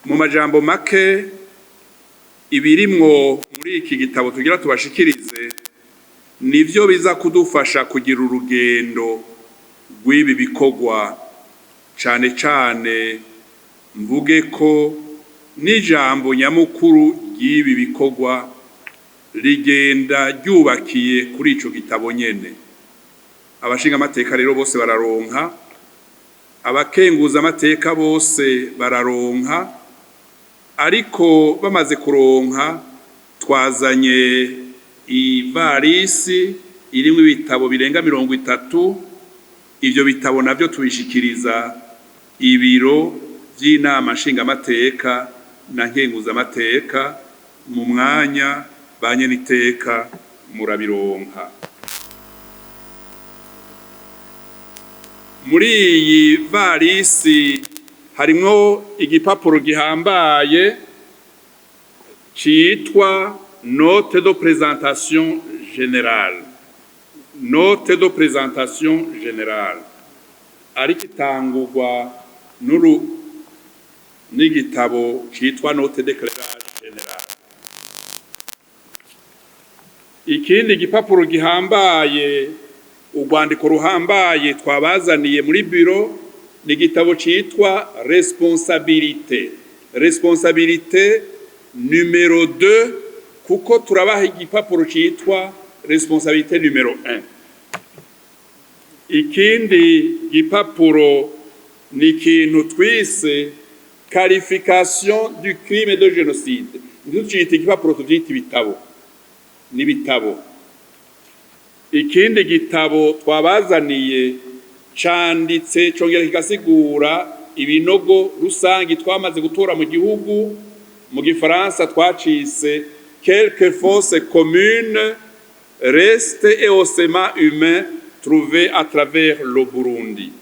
mu majambo make ibirimwo muri iki gitabo tugira tubashikirize nivyo biza kudufasha kugira urugendo rw'ibi bikorwa, cane cane mvuge ko n'ijambo nyamukuru ry'ibi bikorwa rigenda ryubakiye kuri ico gitabo nyene. Abashinga amateka rero bose bararonka, abakenguza amateka bose bararonka, ariko bamaze kuronka twazanye ivarisi irimwo ibitabo birenga 30. Ivyo bitabo navyo tubishikiriza ibiro vy'inama nshingamateka na nkenguza amateka mu mwanya banye niteka murabironka. Muri iyi varisi harimwo igipapuro gihambaye citwa note de présentation générale. Note de présentation générale ariko itangurwa n'igitabo citwa note d'éclairage général. Ikindi gipapuro gihambaye, urwandiko ruhambaye twabazaniye muri biro, ni igitabo citwa responsabilité. Responsabilité numéro 2, kuko turabaha igipapuro citwa responsabilité numéro 1. Ikindi gipapuro ni ikintu twise qualification du crime de génocide. Ntucite igipapuro tuvyita ibitabo n'ibitabo. Ikindi gitabo twabazaniye canditse congera kigasigura ibinogo rusangi twamaze gutora mu gihugu, mu gifaransa twacise quelques fosses communes restes et ossements humains trouvés à travers le Burundi.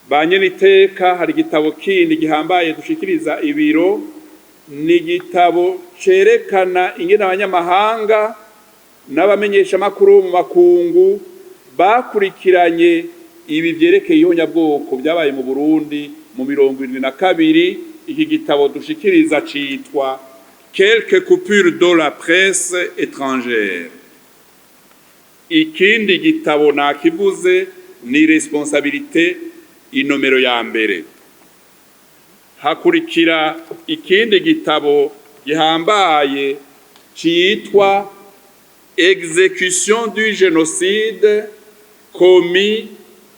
Banyeniteka hari igitabo kindi gihambaye dushikiriza ibiro, ni igitabo cerekana ingene abanyamahanga n'abamenyesha makuru mu makungu bakurikiranye ibi vyerekeye ihonyabwoko byabaye mu Burundi mu 72. Iki gitabo dushikiriza citwa quelques coupures de la presse étrangère. Ikindi gitabo nakivuze ni responsabilité inomero ya mbere. Hakurikira ikindi gitabo gihambaye citwa exécution du génocide commis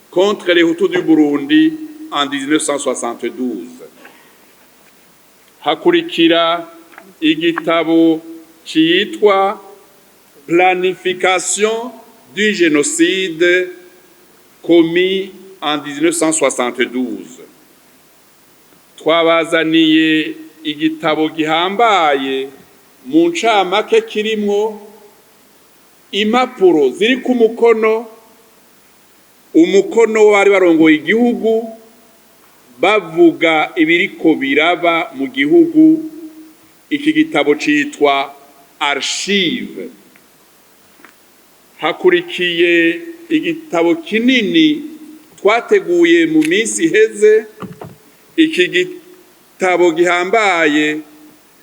contre les Hutus du Burundi en 1972. Hakurikira igitabo citwa planification du génocide commis en 1972. Twabazaniye igitabo gihambaye mu ncamake kirimwo impapuro ziri ku umukono wari barongoye igihugu bavuga ibiriko biraba mu gihugu. Iki gitabo citwa archive. Hakurikiye igitabo kinini twateguye mu minsi iheze. Iki gitabo gihambaye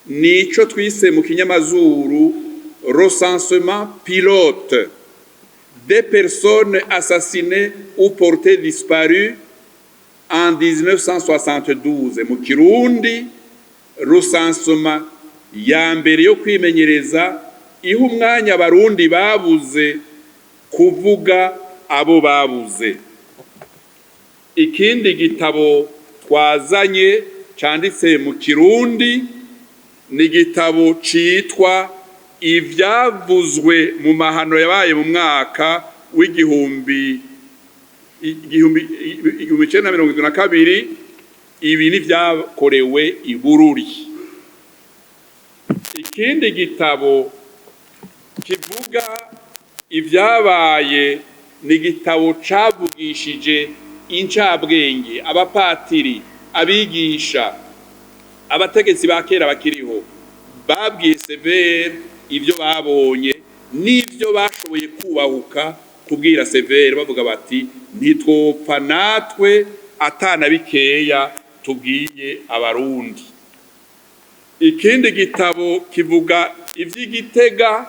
nico twise mu kinyamazuru recensement pilote des personnes assassinées ou portées disparues en 1972. Mu Kirundi recensement ya mbere yo kwimenyereza iha umwanya abarundi babuze kuvuga abo babuze. Ikindi gitabo twazanye canditse mu Kirundi ni igitabo citwa ivyavuzwe mu mahano yabaye mu mwaka w'igihumbi 1972. Ibi ni vyakorewe i Bururi. Ikindi gitabo kivuga ivyabaye ni igitabo cavugishije incabwenge, abapatiri, abigisha, abategetsi ba kera bakiriho, babwiye Severe ivyo babonye n'ivyo bashoboye kubahuka kubwira Severe, bavuga bati ntitwopfa natwe atana bikeya tubwiye abarundi. Ikindi gitabo kivuga ivy'Igitega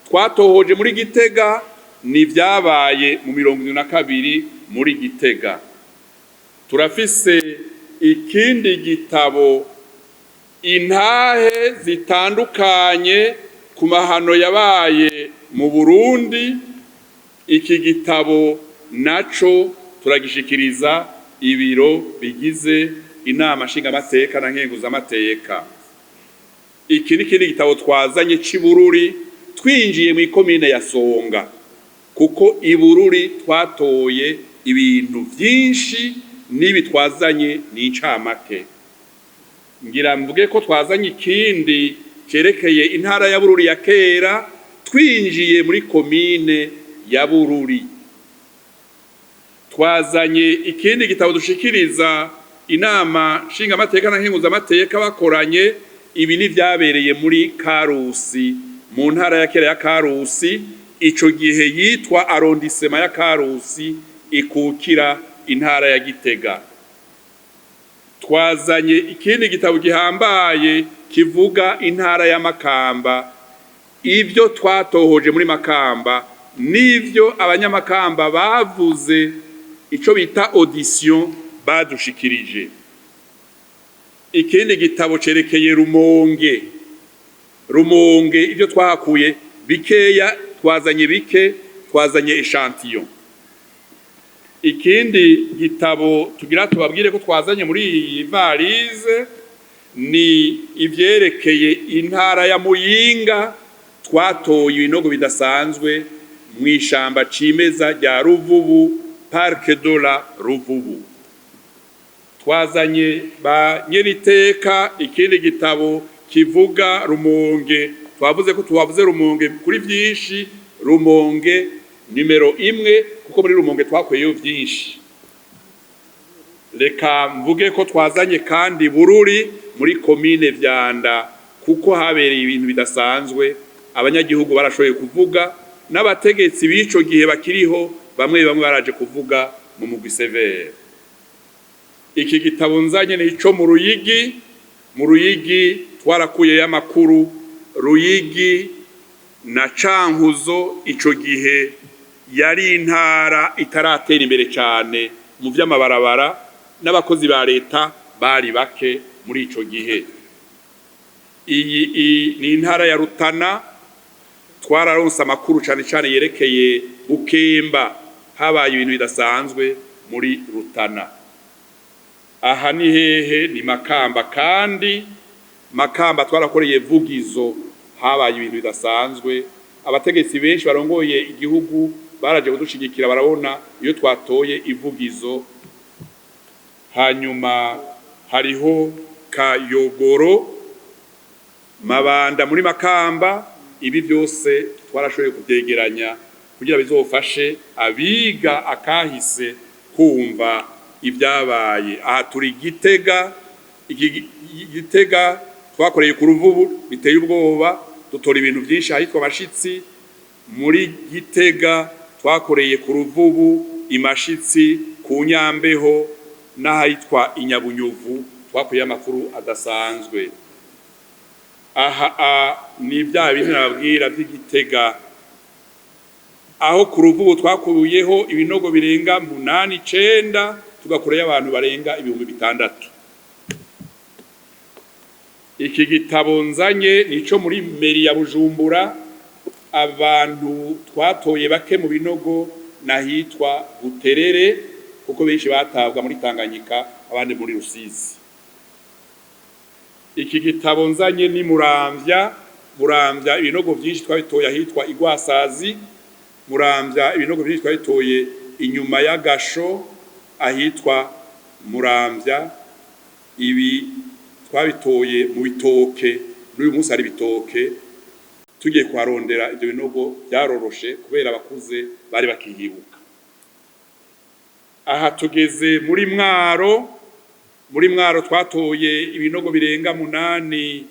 twatohoje muri Gitega ni vyabaye mu 72 muri Gitega. Turafise ikindi gitabo intahe zitandukanye ku mahano yabaye mu Burundi. Iki gitabo naco turagishikiriza ibiro bigize inama nshingamateka na nkenguzamateka. Iki ni kindi gitabo twazanye c'Ibururi twinjiye mu ikomine ya Songa, kuko Ibururi twatoye ibintu vyinshi nibi twazanye n'incamake. Ngira mvuge ko twazanye ikindi cerekeye intara ya Bururi ya kera twinjiye muri komine ya Bururi. Twazanye ikindi gitabo dushikiriza inama nshingamateka na nkenguzamateka bakoranye. Ibi ni vyabereye muri Karusi, mu ntara ya kera ya Karusi, ico gihe yitwa arrondissement ya Karusi ikukira intara ya Gitega. Twazanye ikindi gitabo gihambaye kivuga intara ya Makamba, ivyo twatohoje muri Makamba nivyo abanyamakamba bavuze, ico bita audition badushikirije. Ikindi gitabo cerekeye Rumonge. Rumonge ivyo twahakuye bikeya, twazanye bike, twazanye echantillon. Ikindi gitabo tugira tubabwire ko twazanye muri iyi valise ni ivyerekeye intara ya Muyinga. Twatoye ibinogo bidasanzwe mw'ishamba cimeza rya Ruvubu, Parc de la Ruvubu. Twazanye ba Nyeriteka ikindi gitabo kivuga Rumonge. Twavuze ko tuwavuze Rumonge kuri vyinshi, Rumonge nimero 1 kuko muri Rumonge twakweyeyo vyinshi. Reka mvuge ko twazanye kandi Bururi muri komine Vyanda, kuko habereye ibintu bidasanzwe. Abanyagihugu barashoboye kuvuga, n'abategetsi b'ico gihe bakiriho bamwe baraje kuvuga mu mugwi severe. Iki gitabo nzanye ni ico mu Ruyigi. Mu Ruyigi twarakuye y'amakuru. Ruyigi na Cankuzo ico gihe yari intara itaratera imbere cyane mu vy'amabarabara, n'abakozi ba leta bari bake muri ico gihe. Iyi ni intara ya Rutana. Twararonse amakuru cyane cyane yerekeye Bukemba, habaye ibintu bidasanzwe muri Rutana. Aha ni hehe? Ni Makamba. Kandi Makamba twarakoreye Vugizo, habaye ibintu bidasanzwe. Abategetsi benshi barongoye igihugu baraje kudushigikira, barabona iyo twatoye Ivugizo. Hanyuma hariho Kayogoro, Mabanda muri Makamba. Ibi byose twarashoboye kuvyegeranya kugira bizofashe abiga akahise kumva ibyabaye. Aha turi Gitega. Gitega twakoreye ku Ruvubu biteye ubwoba, dutora ibintu byinshi ahitwa Mashitsi. Muri Gitega twakoreye ku Ruvubu, Imashitsi, ku Nyambeho n'ahitwa Inyabunyuvu, twakoreye amakuru adasanzwe. Aha ni bya bintu nababwira by'Igitega. Aho ku Ruvubu twakuyeho ibinogo birenga 8-9, tugakoreye abantu barenga 6,000. Iki gitabo nzanye nico muri meri ya Bujumbura. Abantu twatoye bake mu binogo nahitwa Buterere, kuko benshi batabwa muri Tanganyika, abandi muri Rusizi. Iki gitabo nzanye ni Muramvya. Muramvya ibinogo vyinshi twabitoye ahitwa Igwasazi. Muramvya ibinogo vyinshi twabitoye inyuma ya Gasho ahitwa Muramvya. Ibi twabitoye mu Bitoke, n'uyu munsi ari Bitoke. Tugiye kwarondera ibyo binogo byaroroshe kubera abakuze bari bakihibuka. Aha tugeze muri Mwaro. Muri Mwaro twatoye ibinogo birenga 8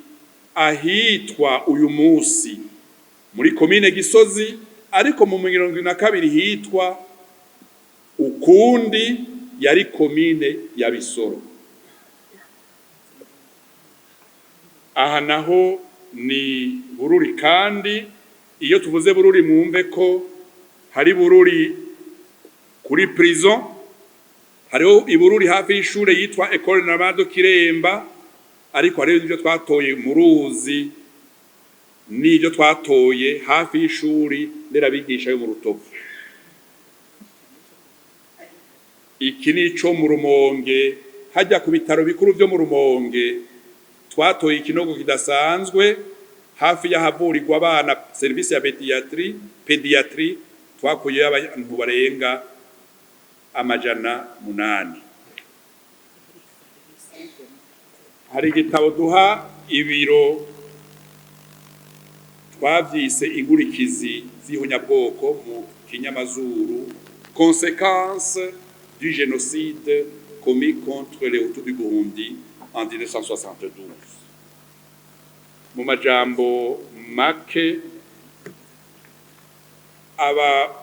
ahitwa uyu munsi muri komine Gisozi, ariko mu 72 hitwa ukundi, yari komine ya Bisoro. aha naho ni Bururi, kandi iyo tuvuze Bururi mwumve ko hari Bururi kuri prison, hariho ibururi hafi y'ishure yitwa Ecole Normale de Kiremba, ariko hariho n'ibyo twatoye mu Ruzi n'ibyo twatoye hafi y'ishuri nderabigisha yo mu Rutovu. Iki nico mu Rumonge, hajya ku bitaro bikuru byo mu Rumonge twatoye ikinogo kidasanzwe hafi y'ahavurirwa abana, service ya pediatrie twakuye abantu barenga 800. Hari igitabo duha ibiro twavyise ingurikizi z'ihunyabwoko mu kinyamazuru, conséquences du génocide commis contre les Hutus du Burundi en 1972. Mu majambo make, aba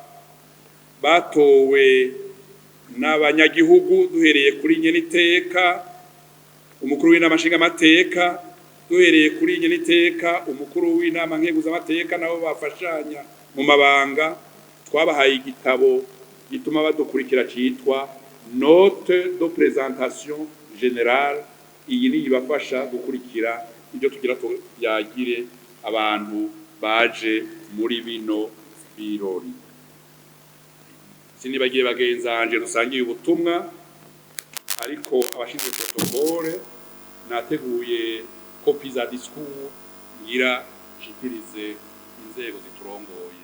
batowe n'abanyagihugu duhereye kuri Nyeniteka umukuru w'inama nshingamateka, duhereye kuri Nyeniteka umukuru w'inama nkenguzamateka, nabo bafashanya mu mabanga. Twabahaye igitabo gituma badukurikira citwa Note de présentation générale. Iyi ni ibafasha gukurikira ibyo tugira byagire abantu baje muri bino birori. Sinibagiye bagenzanje rusangiye ubutumwa, ariko abashinzwe protokole nateguye kopi za discours ngira shikirize inzego ziturongoye.